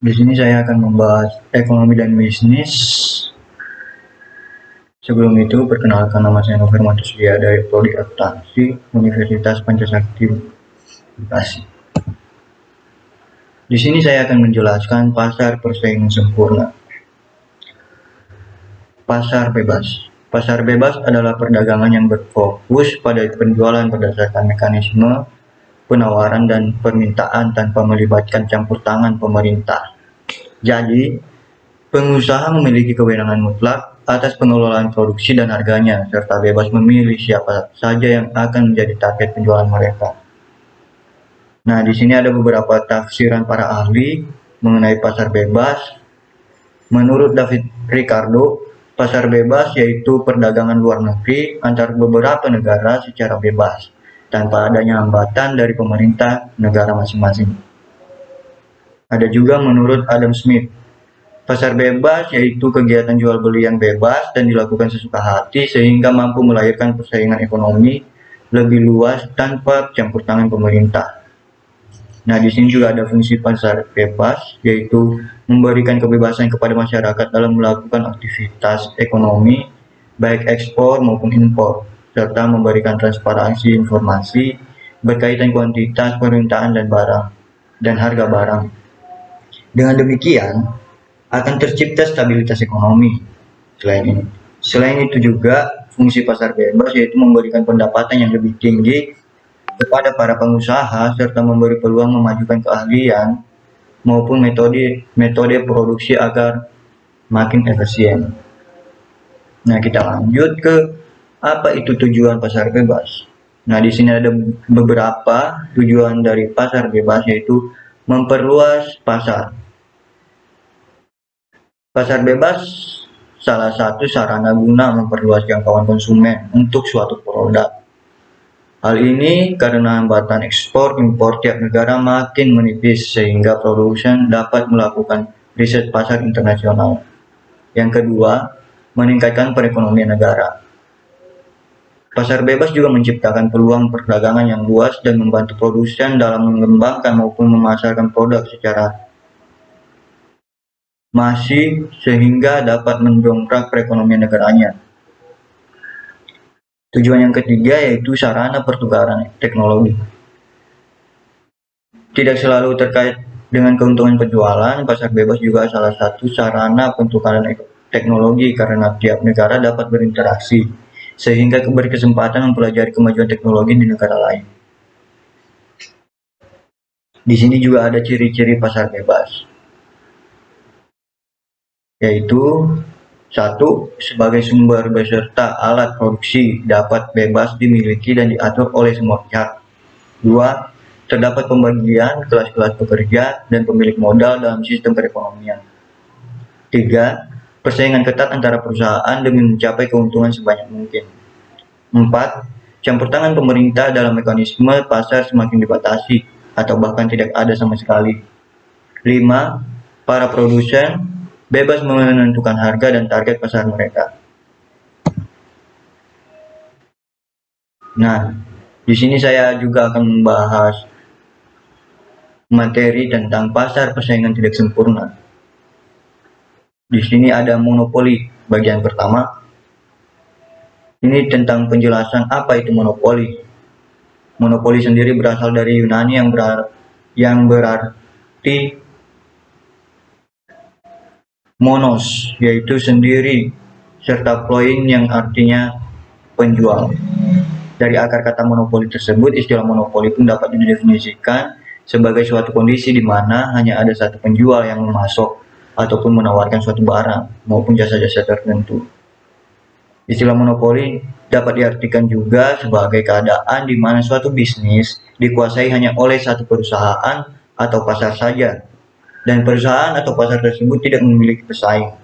Di sini saya akan membahas ekonomi dan bisnis. Sebelum itu, perkenalkan, nama saya Novel Matuslia dari Prodi Akuntansi Universitas Pancasakti Bekasi. Di sini saya akan menjelaskan pasar persaingan sempurna. Pasar bebas. Pasar bebas adalah perdagangan yang berfokus pada penjualan berdasarkan mekanisme penawaran dan permintaan tanpa melibatkan campur tangan pemerintah. Jadi, pengusaha memiliki kewenangan mutlak atas pengelolaan produksi dan harganya, serta bebas memilih siapa saja yang akan menjadi target penjualan mereka. Nah, di sini ada beberapa tafsiran para ahli mengenai pasar bebas. Menurut David Ricardo, pasar bebas yaitu perdagangan luar negeri antar beberapa negara secara bebas, tanpa adanya hambatan dari pemerintah negara masing-masing. Ada juga menurut Adam Smith, pasar bebas yaitu kegiatan jual beli yang bebas dan dilakukan sesuka hati sehingga mampu melahirkan persaingan ekonomi lebih luas tanpa campur tangan pemerintah. Nah, di sini juga ada fungsi pasar bebas, yaitu memberikan kebebasan kepada masyarakat dalam melakukan aktivitas ekonomi, baik ekspor maupun impor, serta memberikan transparansi informasi berkaitan kuantitas permintaan dan harga barang. Dengan demikian, akan tercipta stabilitas ekonomi. Selain itu juga, fungsi pasar bebas yaitu memberikan pendapatan yang lebih tinggi kepada para pengusaha serta memberi peluang memajukan keahlian maupun metode produksi agar makin efisien. Nah, kita lanjut ke apa itu tujuan pasar bebas. Nah, di sini ada beberapa tujuan dari pasar bebas, yaitu memperluas pasar. Pasar bebas salah satu sarana guna memperluas jangkauan konsumen untuk suatu produk. Hal ini karena hambatan ekspor impor tiap negara makin menipis sehingga produsen dapat melakukan riset pasar internasional. Yang kedua, meningkatkan perekonomian negara. Pasar bebas juga menciptakan peluang perdagangan yang luas dan membantu produsen dalam mengembangkan maupun memasarkan produk secara masif sehingga dapat mendongkrak perekonomian negaranya. Tujuan yang ketiga yaitu sarana pertukaran teknologi. Tidak selalu terkait dengan keuntungan penjualan, pasar bebas juga salah satu sarana pertukaran teknologi karena tiap negara dapat berinteraksi, sehingga berkesempatan mempelajari kemajuan teknologi di negara lain. Di sini juga ada ciri-ciri pasar bebas, yaitu 1. Sebagai sumber beserta alat produksi dapat bebas dimiliki dan diatur oleh semua pihak. 2. Terdapat pembagian kelas-kelas pekerja dan pemilik modal dalam sistem perekonomian. 3. Persaingan ketat antara perusahaan demi mencapai keuntungan sebanyak mungkin. 4. Campur tangan pemerintah dalam mekanisme pasar semakin dibatasi atau bahkan tidak ada sama sekali. 5. Para produsen bebas menentukan harga dan target pasar mereka. Nah, di sini saya juga akan membahas materi tentang pasar persaingan tidak sempurna. Di sini ada monopoli bagian pertama. Ini tentang penjelasan apa itu monopoli. Monopoli sendiri berasal dari Yunani yang berarti monos, yaitu sendiri, serta ploin yang artinya penjual. Dari akar kata monopoli tersebut, istilah monopoli pun dapat didefinisikan sebagai suatu kondisi di mana hanya ada satu penjual yang memasok ataupun menawarkan suatu barang maupun jasa-jasa tertentu. Istilah monopoli dapat diartikan juga sebagai keadaan di mana suatu bisnis dikuasai hanya oleh satu perusahaan atau pasar saja, dan perusahaan atau pasar tersebut tidak memiliki pesaing.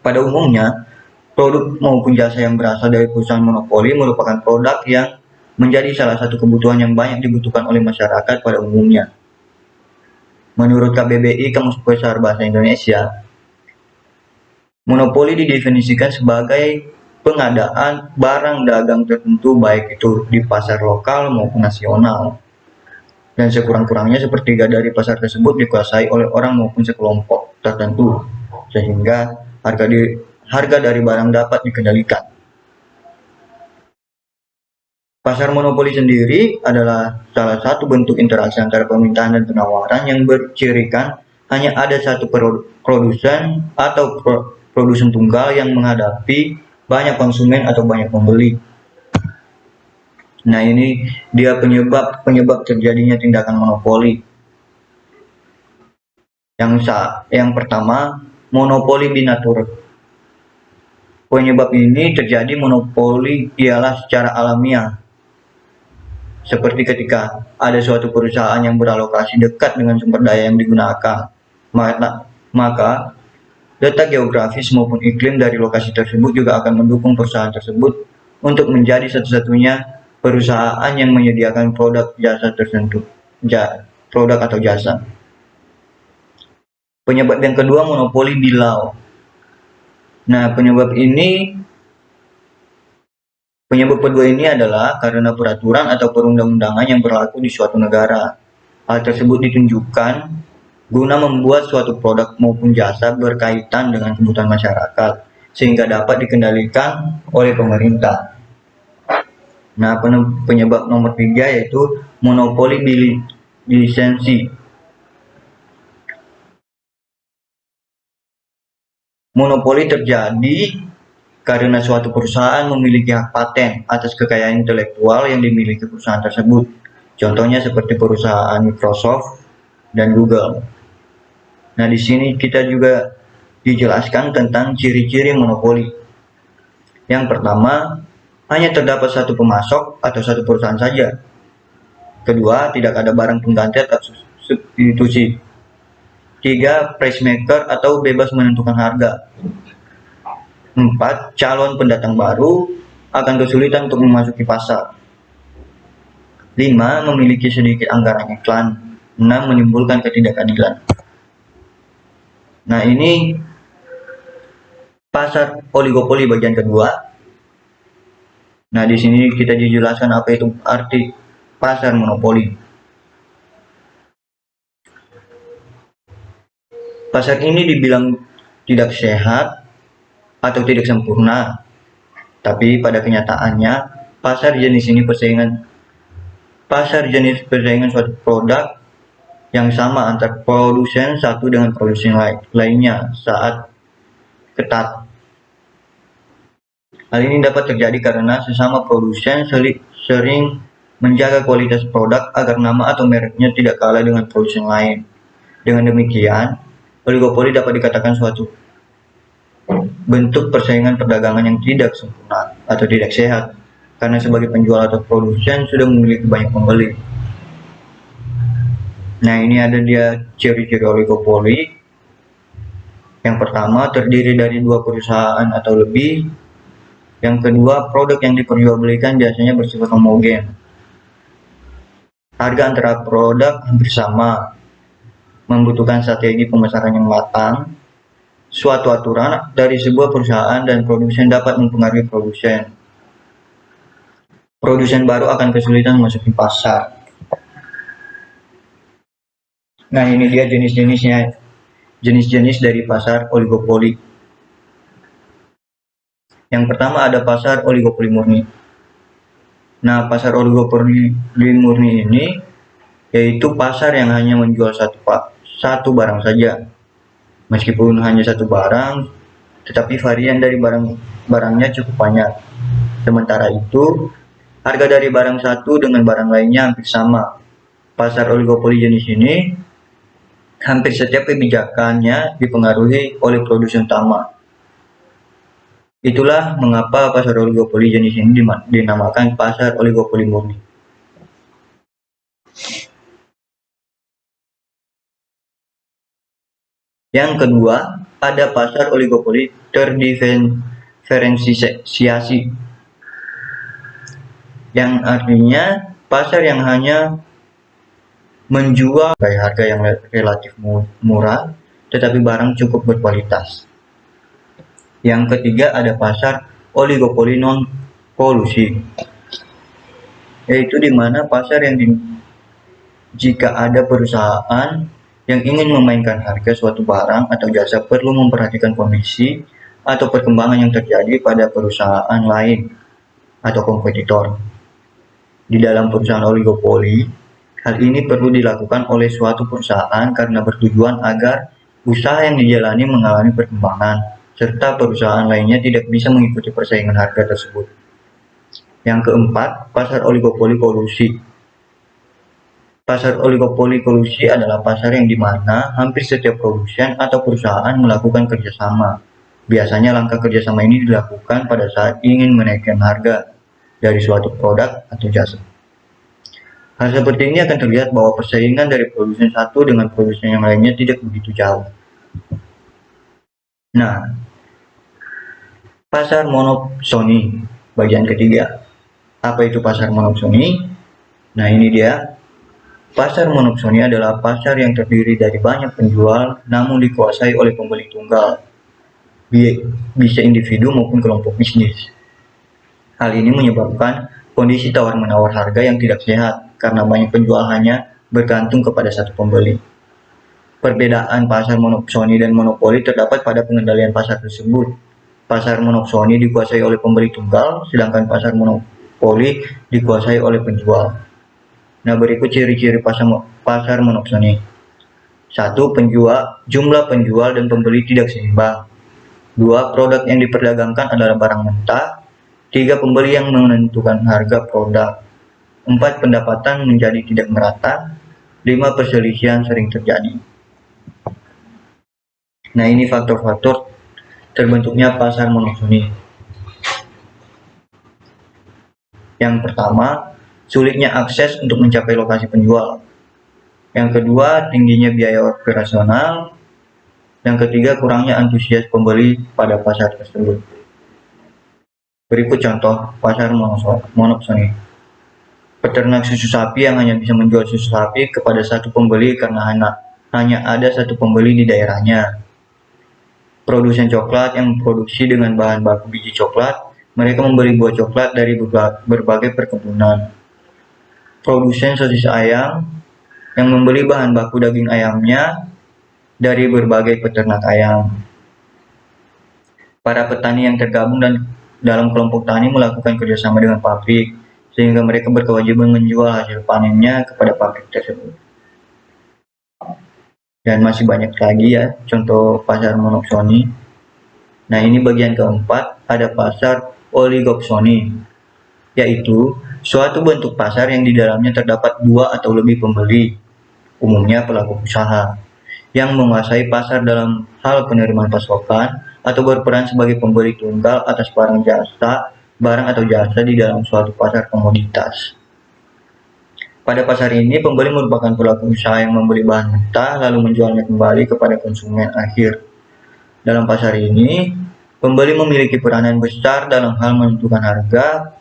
Pada umumnya, produk maupun jasa yang berasal dari perusahaan monopoli merupakan produk yang menjadi salah satu kebutuhan yang banyak dibutuhkan oleh masyarakat pada umumnya. Menurut KBBI, Kamus Besar Bahasa Indonesia, monopoli didefinisikan sebagai pengadaan barang dagang tertentu baik itu di pasar lokal maupun nasional. dan sekurang-kurangnya sepertiga dari pasar tersebut dikuasai oleh orang maupun sekelompok tertentu, sehingga harga dari barang dapat dikendalikan. Pasar monopoli sendiri adalah salah satu bentuk interaksi antara permintaan dan penawaran yang bercirikan hanya ada satu produsen atau produsen tunggal yang menghadapi banyak konsumen atau banyak pembeli. Nah, ini dia penyebab terjadinya tindakan monopoli. Yang pertama, monopoli binatur. Penyebab ini terjadi monopoli ialah secara alamiah. Seperti ketika ada suatu perusahaan yang beralokasi dekat dengan sumber daya yang digunakan, maka letak geografis maupun iklim dari lokasi tersebut juga akan mendukung perusahaan tersebut untuk menjadi satu-satunya perusahaan yang menyediakan produk atau jasa. Penyebab yang kedua, monopoli bilau. Nah, penyebab kedua ini adalah karena peraturan atau perundang-undangan yang berlaku di suatu negara. Hal tersebut ditunjukkan guna membuat suatu produk maupun jasa berkaitan dengan kebutuhan masyarakat, sehingga dapat dikendalikan oleh pemerintah. Nah, penyebab nomor 3 yaitu monopoli lisensi. Monopoli terjadi karena suatu perusahaan memiliki hak paten atas kekayaan intelektual yang dimiliki perusahaan tersebut. Contohnya seperti perusahaan Microsoft dan Google. Nah, di sini kita juga dijelaskan tentang ciri-ciri monopoli. Yang pertama, hanya terdapat satu pemasok atau satu perusahaan saja. Kedua, tidak ada barang pengganti atau substitusi. 3. Price maker atau bebas menentukan harga. 4. Calon pendatang baru akan kesulitan untuk memasuki pasar. 5. Memiliki sedikit anggaran iklan. 6. Menimbulkan ketidakadilan. Nah, ini pasar oligopoli bagian kedua. Nah, di sini kita dijelaskan apa itu arti pasar monopoli. Pasar ini dibilang tidak sehat atau tidak sempurna, tapi pada kenyataannya pasar jenis persaingan suatu produk yang sama antar produsen satu dengan produsen lainnya saat ketat. Hal ini dapat terjadi karena sesama produsen sering menjaga kualitas produk agar nama atau mereknya tidak kalah dengan produsen lain. Dengan demikian, oligopoli dapat dikatakan suatu bentuk persaingan perdagangan yang tidak sempurna atau tidak sehat, karena sebagai penjual atau produsen sudah memiliki banyak pembeli. Nah, ini ada dia ciri-ciri oligopoli. Yang pertama, terdiri dari 2 perusahaan atau lebih. Yang kedua, produk yang diperjualbelikan biasanya bersifat homogen. Harga antara produk hampir sama, membutuhkan strategi pemasaran yang matang. Suatu aturan dari sebuah perusahaan dan produsen dapat mempengaruhi produsen. Produsen baru akan kesulitan memasuki pasar. Nah, ini dia jenis-jenis dari pasar oligopoli. Yang pertama ada pasar oligopoli murni. Nah, pasar oligopoli murni ini yaitu pasar yang hanya menjual satu barang saja. Meskipun hanya satu barang, tetapi varian dari barangnya cukup banyak. Sementara itu, harga dari barang satu dengan barang lainnya hampir sama. Pasar oligopoli jenis ini hampir setiap kebijakannya dipengaruhi oleh produsen utama. Itulah mengapa pasar oligopoli jenis ini dinamakan pasar oligopoli murni. Yang kedua, ada pasar oligopoli terdiferensiasi, yang artinya pasar yang hanya menjual harga yang relatif murah, tetapi barang cukup berkualitas. Yang ketiga, ada pasar oligopoli non-kolusi, yaitu di mana pasar yang Jika ada perusahaan yang ingin memainkan harga suatu barang atau jasa, perlu memperhatikan kondisi atau perkembangan yang terjadi pada perusahaan lain atau kompetitor. Di dalam perusahaan oligopoli, hal ini perlu dilakukan oleh suatu perusahaan karena bertujuan agar usaha yang dijalani mengalami perkembangan, serta perusahaan lainnya tidak bisa mengikuti persaingan harga tersebut. Yang keempat, pasar oligopoli kolusi. Pasar oligopoli kolusi adalah pasar yang dimana hampir setiap produsen atau perusahaan melakukan kerjasama. Biasanya langkah kerjasama ini dilakukan pada saat ingin menaikkan harga dari suatu produk atau jasa. Hal seperti ini akan terlihat bahwa persaingan dari produsen satu dengan produsen yang lainnya tidak begitu jauh. Nah, pasar monopsoni, bagian ketiga. Apa itu pasar monopsoni? Nah, ini dia. Pasar monopsoni adalah pasar yang terdiri dari banyak penjual namun dikuasai oleh pembeli tunggal, bisa individu maupun kelompok bisnis. Hal ini menyebabkan kondisi tawar-menawar harga yang tidak sehat karena banyak penjual hanya bergantung kepada satu pembeli. Perbedaan pasar monopsoni dan monopoli terdapat pada pengendalian pasar tersebut. Pasar monopsoni dikuasai oleh pembeli tunggal, sedangkan pasar monopoli dikuasai oleh penjual. Nah, berikut ciri-ciri pasar monopsoni. 1. Jumlah penjual dan pembeli tidak seimbang. 2. Produk yang diperdagangkan adalah barang mentah. 3. Pembeli yang menentukan harga produk. 4. Pendapatan menjadi tidak merata. 5. Perselisihan sering terjadi. Nah, ini faktor-faktor terbentuknya pasar monopsoni. Yang pertama, sulitnya akses untuk mencapai lokasi penjual. Yang kedua, tingginya biaya operasional. Yang ketiga, kurangnya antusias pembeli pada pasar tersebut. Berikut contoh pasar monopsoni. Peternak susu sapi yang hanya bisa menjual susu sapi kepada satu pembeli karena hanya ada satu pembeli di daerahnya. Produsen coklat yang memproduksi dengan bahan baku biji coklat, mereka membeli buah coklat dari berbagai perkebunan. Produsen sosis ayam yang membeli bahan baku daging ayamnya dari berbagai peternak ayam. Para petani yang tergabung dalam kelompok tani melakukan kerjasama dengan pabrik, sehingga mereka berkewajiban menjual hasil panennya kepada pabrik tersebut. Dan masih banyak lagi ya contoh pasar monopsoni. Nah, ini bagian keempat, ada pasar oligopsoni, yaitu suatu bentuk pasar yang di dalamnya terdapat dua atau lebih pembeli, umumnya pelaku usaha, yang menguasai pasar dalam hal penerimaan pasokan atau berperan sebagai pembeli tunggal atas barang atau jasa di dalam suatu pasar komoditas. Pada pasar ini, pembeli merupakan pelaku usaha yang membeli bahan mentah lalu menjualnya kembali kepada konsumen akhir. Dalam pasar ini, pembeli memiliki peranan besar dalam hal menentukan harga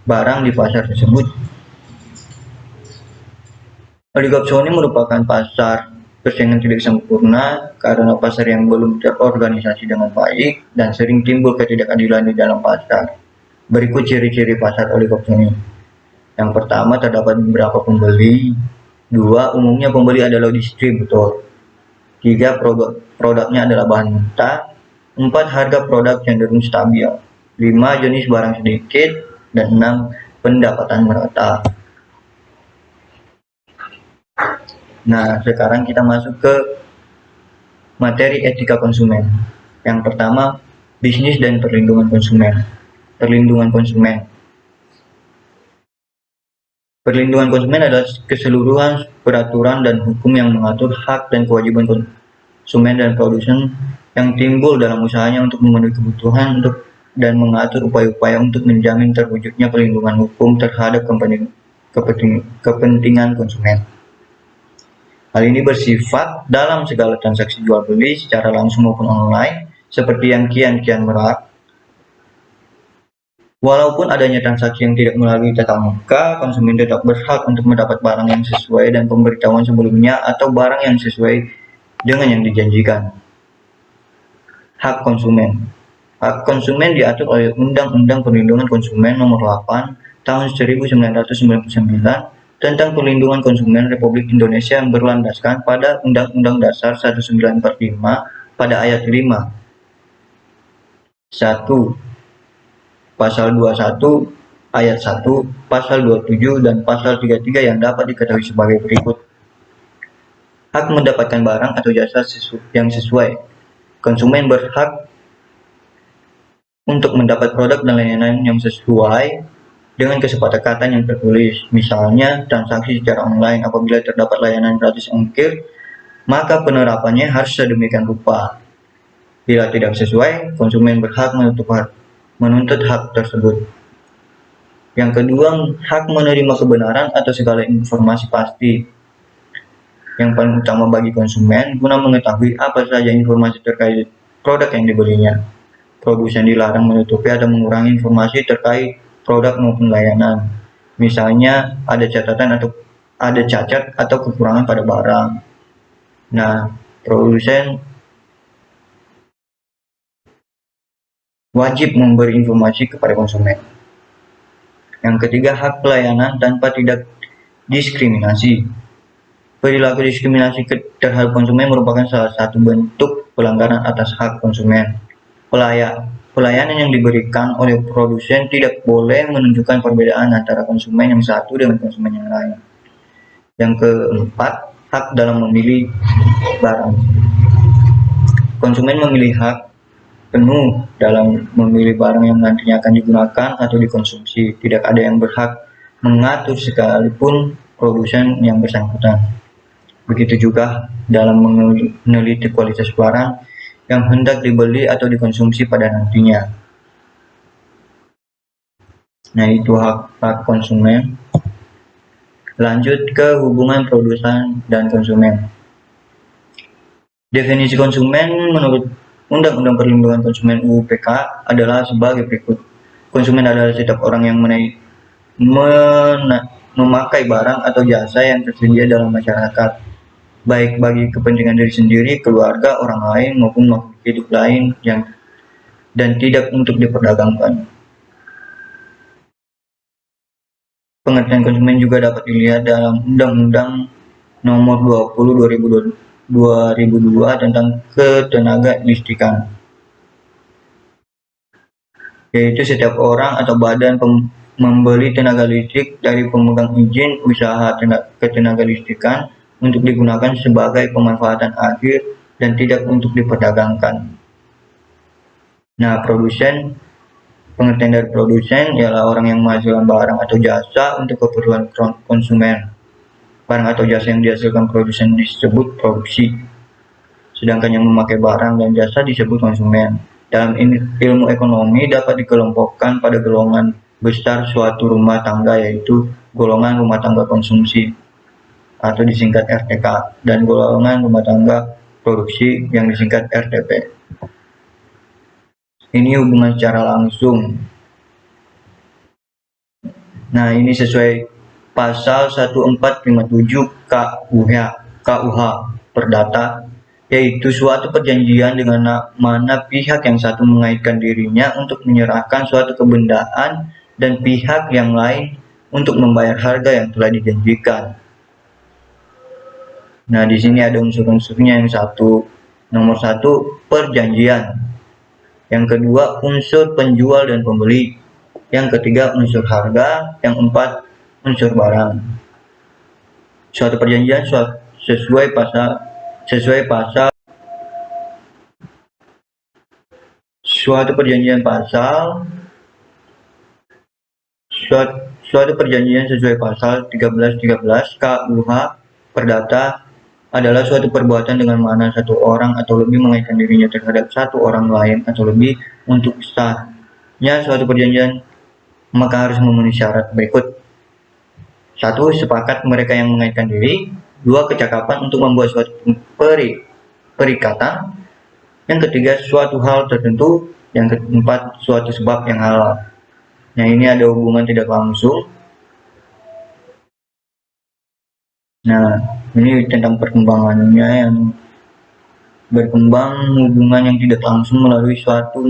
barang di pasar tersebut. Oligopsoni merupakan pasar persaingan tidak sempurna karena pasar yang belum terorganisasi dengan baik dan sering timbul ketidakadilan di dalam pasar. Berikut ciri-ciri pasar oligopsoni. Yang pertama, terdapat beberapa pembeli. 2. Umumnya pembeli adalah distributor. 3. Produknya adalah bahan mentah. 4. Harga produk cenderung stabil. 5. Jenis barang sedikit. Dan 6. Pendapatan merata. Nah, sekarang kita masuk ke materi etika konsumen. Yang pertama, bisnis dan perlindungan konsumen. Perlindungan konsumen. Perlindungan konsumen adalah keseluruhan peraturan dan hukum yang mengatur hak dan kewajiban konsumen dan produsen yang timbul dalam usahanya untuk memenuhi kebutuhan dan mengatur upaya-upaya untuk menjamin terwujudnya perlindungan hukum terhadap kepentingan konsumen. Hal ini bersifat dalam segala transaksi jual beli secara langsung maupun online, seperti yang kian marak. Walaupun adanya transaksi yang tidak melalui tatap muka, konsumen tetap berhak untuk mendapat barang yang sesuai dan pemberitahuan sebelumnya atau barang yang sesuai dengan yang dijanjikan. Hak konsumen. Hak konsumen diatur oleh Undang-Undang Perlindungan Konsumen Nomor 8 Tahun 1999 tentang Perlindungan Konsumen Republik Indonesia yang berlandaskan pada Undang-Undang Dasar 1945 pada ayat 5. 1. Pasal 21 ayat 1, pasal 27 dan pasal 33 yang dapat diketahui sebagai berikut. Hak mendapatkan barang atau jasa yang sesuai. Konsumen berhak untuk mendapat produk dan layanan yang sesuai dengan kesepakatan yang tertulis. Misalnya, transaksi secara online apabila terdapat layanan gratis ongkir, maka penerapannya harus sedemikian rupa. Bila tidak sesuai, konsumen berhak menuntut hak tersebut. Yang kedua, hak menerima kebenaran atau segala informasi pasti. Yang paling utama bagi konsumen guna mengetahui apa saja informasi terkait produk yang dibelinya. Produsen dilarang menutupi atau mengurangi informasi terkait produk maupun layanan. Misalnya ada cacat atau kekurangan pada barang. Nah, produsen wajib memberi informasi kepada konsumen. Yang ketiga, hak pelayanan tanpa tidak diskriminasi. Perilaku diskriminasi terhadap konsumen merupakan salah satu bentuk pelanggaran atas hak konsumen. Pelayanan yang diberikan oleh produsen tidak boleh menunjukkan perbedaan antara konsumen yang satu dengan konsumen yang lain. Yang keempat, hak dalam memilih barang. Konsumen memilih hak penuh dalam memilih barang yang nantinya akan digunakan atau dikonsumsi. Tidak ada yang berhak mengatur sekalipun produsen yang bersangkutan. Begitu juga dalam meneliti kualitas barang yang hendak dibeli atau dikonsumsi pada nantinya. Nah, itu hak konsumen. Lanjut ke hubungan produsen dan konsumen. Definisi konsumen menurut Undang-Undang Perlindungan Konsumen UU-PK adalah sebagai berikut. Konsumen adalah setiap orang yang memakai barang atau jasa yang tersedia dalam masyarakat, baik bagi kepentingan diri sendiri, keluarga, orang lain, maupun makhluk hidup lain dan tidak untuk diperdagangkan. Pengertian konsumen juga dapat dilihat dalam Undang-Undang Nomor 20 2002 tentang ketenaga listrikan, yaitu setiap orang atau badan membeli tenaga listrik dari pemegang izin usaha ketenaga listrikan untuk digunakan sebagai pemanfaatan akhir dan tidak untuk diperdagangkan. Nah, pengertian dari produsen ialah orang yang menghasilkan barang atau jasa untuk keperluan konsumen. Barang atau jasa yang dihasilkan produsen disebut produksi, sedangkan yang memakai barang dan jasa disebut konsumen. Dalam ilmu ekonomi dapat dikelompokkan pada golongan besar suatu rumah tangga, yaitu golongan rumah tangga konsumsi atau disingkat RTK, dan golongan rumah tangga produksi yang disingkat RTP. Ini hubungan secara langsung. Nah, ini sesuai Pasal 1457 KUH Perdata, yaitu suatu perjanjian dengan mana pihak yang satu mengaitkan dirinya untuk menyerahkan suatu kebendaan dan pihak yang lain untuk membayar harga yang telah dijanjikan. Nah, di sini ada unsur-unsurnya. Yang satu, nomor 1, perjanjian. Yang kedua, unsur penjual dan pembeli. Yang ketiga, unsur harga. Yang 4, unsur barang. Suatu perjanjian sesuai pasal suatu perjanjian sesuai pasal 1313 KUH Perdata adalah suatu perbuatan dengan mana satu orang atau lebih mengaitkan dirinya terhadap satu orang lain atau lebih. Untuk sahnya suatu perjanjian maka harus memenuhi syarat berikut. 1. Sepakat mereka yang mengaitkan diri. 2. Kecakapan untuk membuat suatu perikatan. Yang ketiga, suatu hal tertentu. Yang keempat, suatu sebab yang halal. Nah, ini ada hubungan tidak langsung. Nah, ini tentang perkembangannya yang berkembang hubungan yang tidak langsung melalui suatu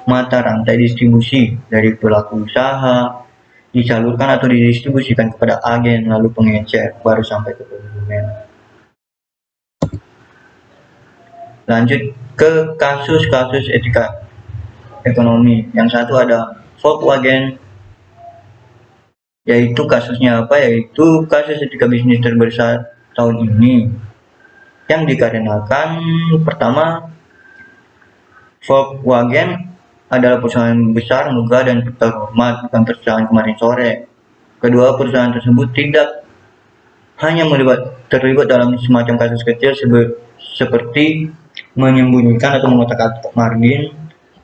mata rantai distribusi dari pelaku usaha disalurkan atau didistribusikan kepada agen lalu pengecer baru sampai ke konsumen. Lanjut ke kasus-kasus etika ekonomi. Yang satu ada Volkswagen, yaitu kasusnya apa? Yaitu kasus etika bisnis terbesar tahun ini, yang dikarenakan pertama, Volkswagen adalah perusahaan besar, megah, dan terhormat, bukan perusahaan kemarin sore. Kedua, perusahaan tersebut tidak hanya terlibat dalam semacam kasus kecil seperti menyembunyikan atau mengotak-atik margin,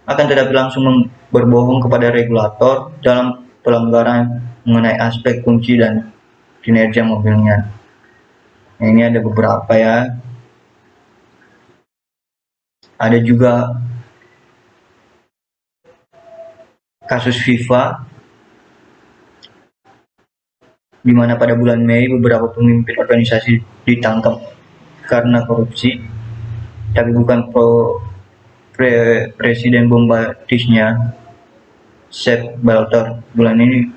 akan tetapi langsung berbohong kepada regulator dalam pelanggaran mengenai aspek kunci dan kinerja mobilnya. Nah, ini ada beberapa ya. Ada juga kasus FIFA, di mana pada bulan Mei beberapa pemimpin organisasi ditangkap karena korupsi, tapi bukan presiden bombardisnya Sepp Blatter bulan ini.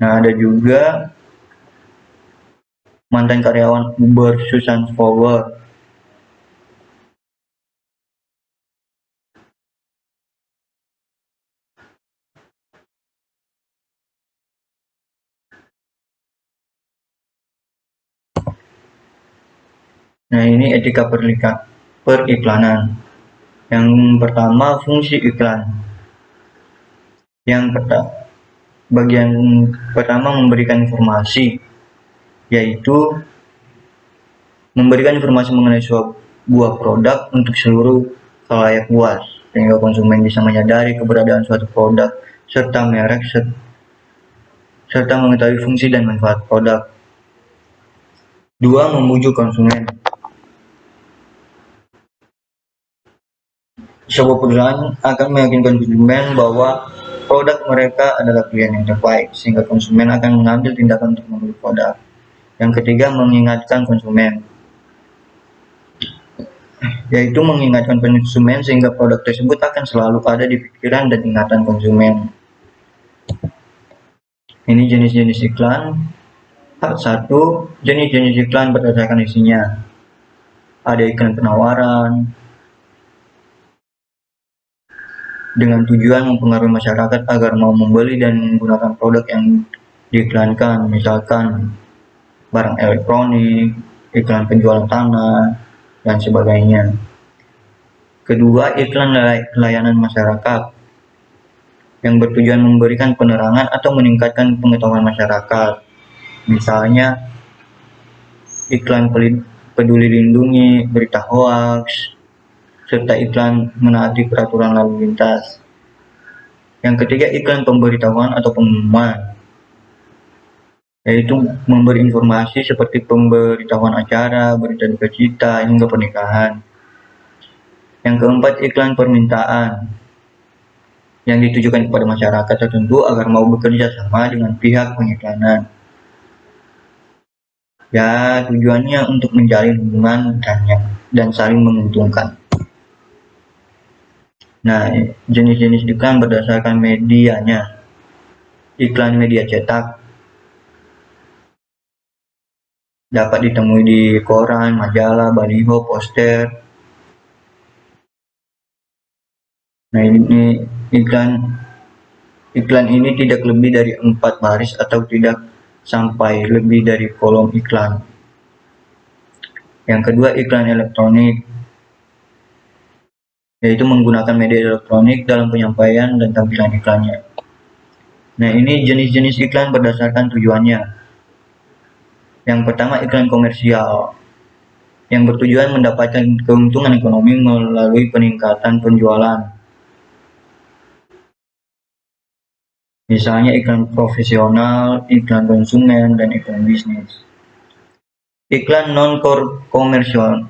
Nah, ada juga mantan karyawan Uber Susan Forward. Nah, ini etika periklanan. Yang pertama, fungsi iklan. Bagian pertama memberikan informasi, yaitu memberikan informasi mengenai sebuah produk untuk seluruh khalayak luas, sehingga konsumen bisa menyadari keberadaan suatu produk serta merek serta mengetahui fungsi dan manfaat produk. Dua, memujuk konsumen. Sebuah perusahaan akan meyakinkan konsumen bahwa produk mereka adalah pilihan yang terbaik, sehingga konsumen akan mengambil tindakan untuk membeli produk. Yang ketiga, mengingatkan konsumen, yaitu mengingatkan konsumen sehingga produk tersebut akan selalu ada di pikiran dan ingatan konsumen. Ini jenis-jenis iklan. Part 1, jenis-jenis iklan berdasarkan isinya. Ada iklan penawaran, dengan tujuan mempengaruhi masyarakat agar mau membeli dan menggunakan produk yang diiklankan, misalkan barang elektronik, iklan penjualan tanah, dan sebagainya. Kedua, iklan layanan masyarakat, yang bertujuan memberikan penerangan atau meningkatkan pengetahuan masyarakat, misalnya iklan peduli lindungi, berita hoax, serta iklan menaati peraturan lalu lintas. Yang ketiga, iklan pemberitahuan atau pengumuman, yaitu memberi informasi seperti pemberitahuan acara, berita duka cita, hingga pernikahan. Yang keempat, iklan permintaan, yang ditujukan kepada masyarakat tertentu agar mau bekerja sama dengan pihak pengiklanan. Ya, tujuannya untuk menjalin hubungan dan saling menguntungkan. Nah, jenis-jenis iklan berdasarkan medianya. Iklan media cetak dapat ditemui di koran, majalah, baliho, poster. Nah, ini iklan ini tidak lebih dari 4 baris atau tidak sampai lebih dari kolom iklan. Yang kedua, iklan elektronik, yaitu menggunakan media elektronik dalam penyampaian dan tampilan iklannya. Nah, ini jenis-jenis iklan berdasarkan tujuannya. Yang pertama, iklan komersial, yang bertujuan mendapatkan keuntungan ekonomi melalui peningkatan penjualan. Misalnya iklan profesional, iklan konsumen, dan iklan bisnis. Iklan non-komersial.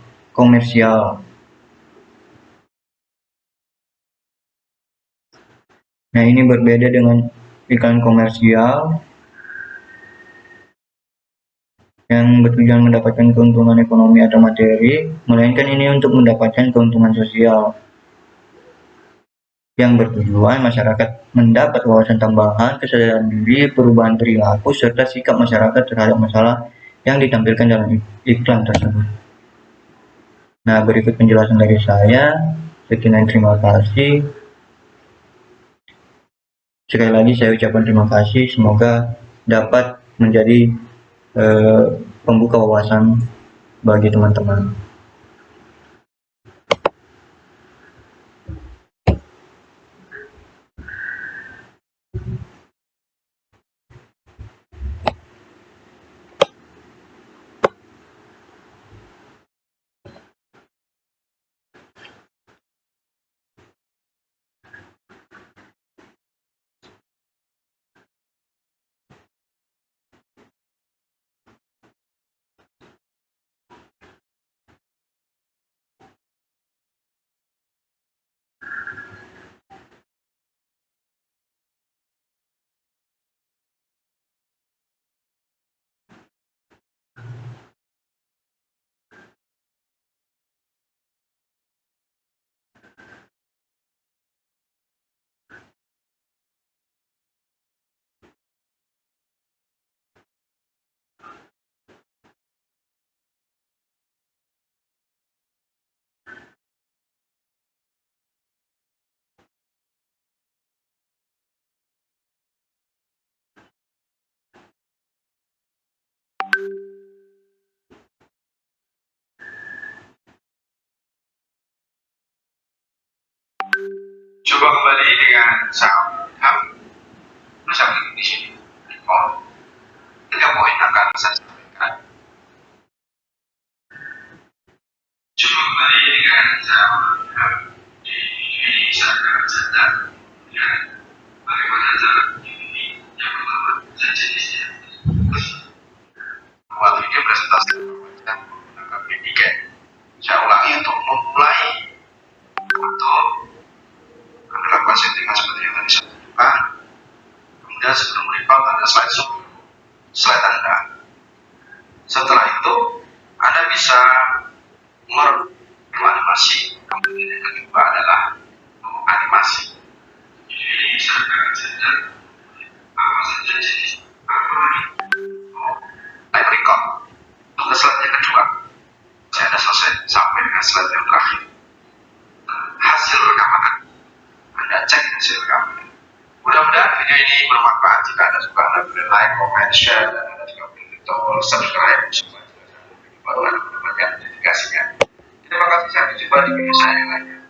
Nah, ini berbeda dengan iklan komersial yang bertujuan mendapatkan keuntungan ekonomi atau materi, melainkan ini untuk mendapatkan keuntungan sosial, yang bertujuan masyarakat mendapat wawasan tambahan, kesadaran diri, perubahan perilaku, serta sikap masyarakat terhadap masalah yang ditampilkan dalam iklan tersebut. Nah, berikut penjelasan dari saya. Sekian, terima kasih. Sekali lagi saya ucapkan terima kasih. Semoga dapat menjadi pembuka wawasan bagi teman-teman. Coba kembali dengan saham bersama di sini. Tiga poin akan saya sampaikan. Coba kembali dengan saham di Indonesia dan bagaimana cara ini yang pertama saya jenisnya. Buat video presentasi dan menggunakan tiket. Saya ulangi untuk memulai untuk melakukan settingan seperti yang tadi saya tunjukkan. Kemudian sebelum recall ada slide Anda. Setelah itu Anda bisa animasi. Kemudian yang kedua adalah animasi. Jadi saya akan saja apa saja jenis live record. Untuk slide yang kedua saya sudah selesai sampai dengan slide yang terakhir. Hasil rekaman Anda cek hasil rekaman. Mudah-mudahan video ini bermanfaat. Jika Anda suka, Anda boleh like, comment, share, dan Anda juga boleh klik tombol subscribe supaya baru Anda mendapatkan notifikasinya. Terima kasih, sampai jumpa di video saya yang lainnya.